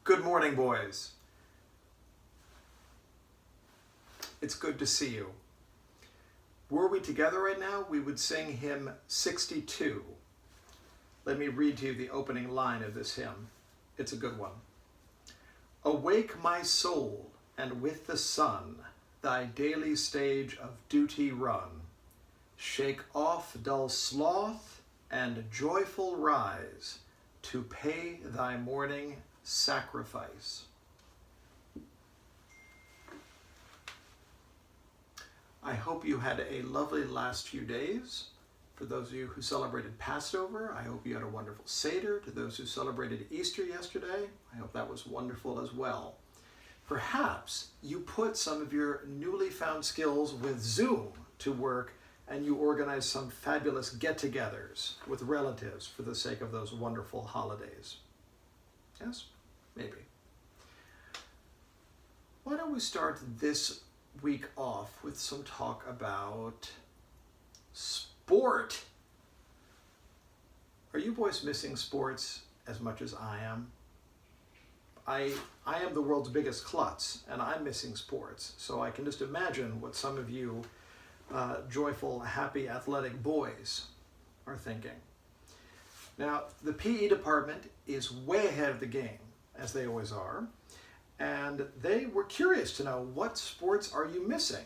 Good morning, boys. It's good to see you. Were we together right now, we would sing hymn 62. Let me read to you the opening line of this hymn. It's a good one. Awake, my soul, and with the sun, thy daily stage of duty run. Shake off dull sloth, and joyful rise, to pay thy morning sacrifice. I hope you had a lovely last few days. For those of you who celebrated Passover, I hope you had a wonderful Seder. To those who celebrated Easter yesterday, I hope that was wonderful as well. Perhaps you put some of your newly found skills with Zoom to work and you organized some fabulous get-togethers with relatives for the sake of those wonderful holidays. Yes? Maybe. Why don't we start this week off with some talk about sport? Are you boys missing sports as much as I am? I am the world's biggest klutz, and I'm missing sports. So I can just imagine what some of you joyful, happy, athletic boys are thinking. Now, the PE department is way ahead of the game, as they always are, and they were curious to know, what sports are you missing?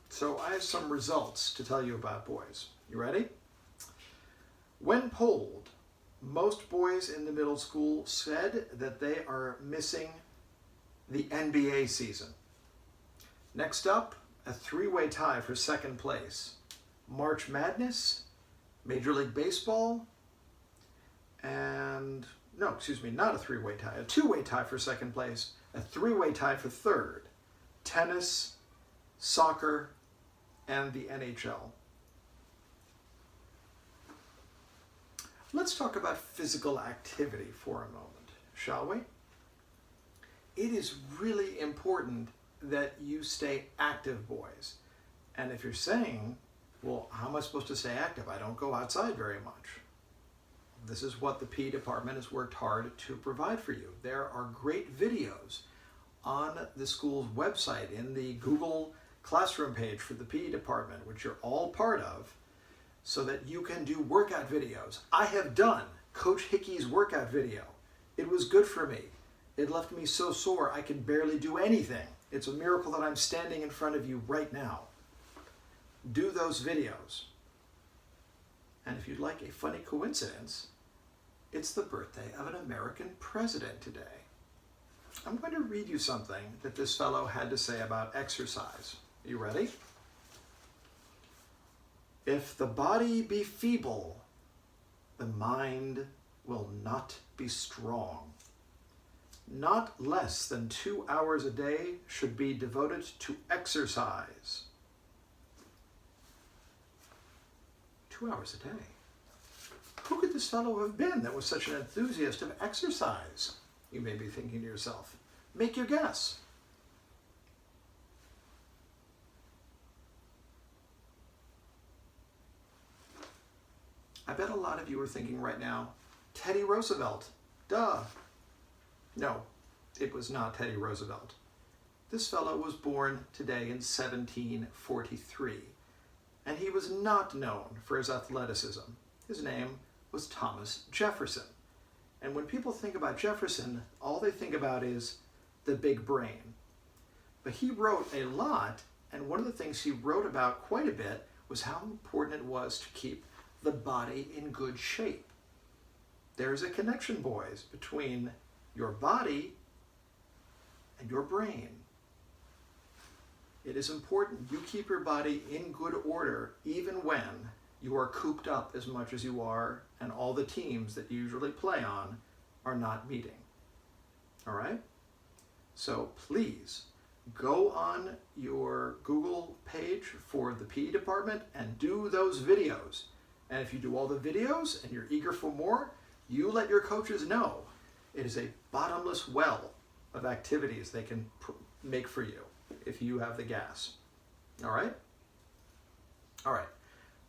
So I have some results to tell you about, boys. You ready? When polled, most boys in the middle school said that they are missing the NBA season. Next up, a three-way tie for second place. March Madness, Major League Baseball, and, no, excuse me, not a three-way tie, a two-way tie for second place, a three-way tie for third. Tennis, soccer, and the NHL. Let's talk about physical activity for a moment, shall we? It is really important that you stay active, boys. And if you're saying, well, how am I supposed to stay active? I don't go outside very much. This is what the PE department has worked hard to provide for you. There are great videos on the school's website in the Google Classroom page for the PE department, which you're all part of, so that you can do workout videos. I have done Coach Hickey's workout video. It was good for me. It left me so sore I could barely do anything. It's a miracle that I'm standing in front of you right now. Do those videos. And if you'd like a funny coincidence, it's the birthday of an American president today. I'm going to read you something that this fellow had to say about exercise. Are you ready? If the body be feeble, the mind will not be strong. Not less than 2 hours a day should be devoted to exercise. 2 hours a day. Who could this fellow have been that was such an enthusiast of exercise? You may be thinking to yourself. Make your guess. I bet a lot of you are thinking right now, Teddy Roosevelt. Duh. No, it was not Teddy Roosevelt. This fellow was born today in 1743, and he was not known for his athleticism. His name was Thomas Jefferson. And when people think about Jefferson, all they think about is the big brain. But he wrote a lot, and one of the things he wrote about quite a bit was how important it was to keep the body in good shape. There's a connection, boys, between your body and your brain. It is important you keep your body in good order even when you are cooped up as much as you are and all the teams that you usually play on are not meeting. All right? So please go on your Google page for the PE department and do those videos. And if you do all the videos and you're eager for more, you let your coaches know. It is a bottomless well of activities they can make for you if you have the gas. All right? All right.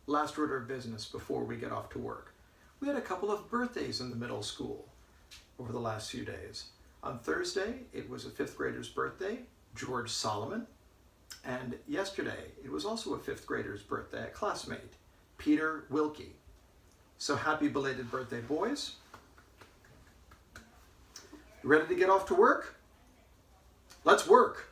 Last order of business before we get off to work. We had a couple of birthdays in the middle school over the last few days. On Thursday, it was a fifth grader's birthday, George Solomon. And yesterday, it was also a fifth grader's birthday, a classmate, Peter Wilkie. So happy belated birthday, boys. Ready to get off to work? Let's work.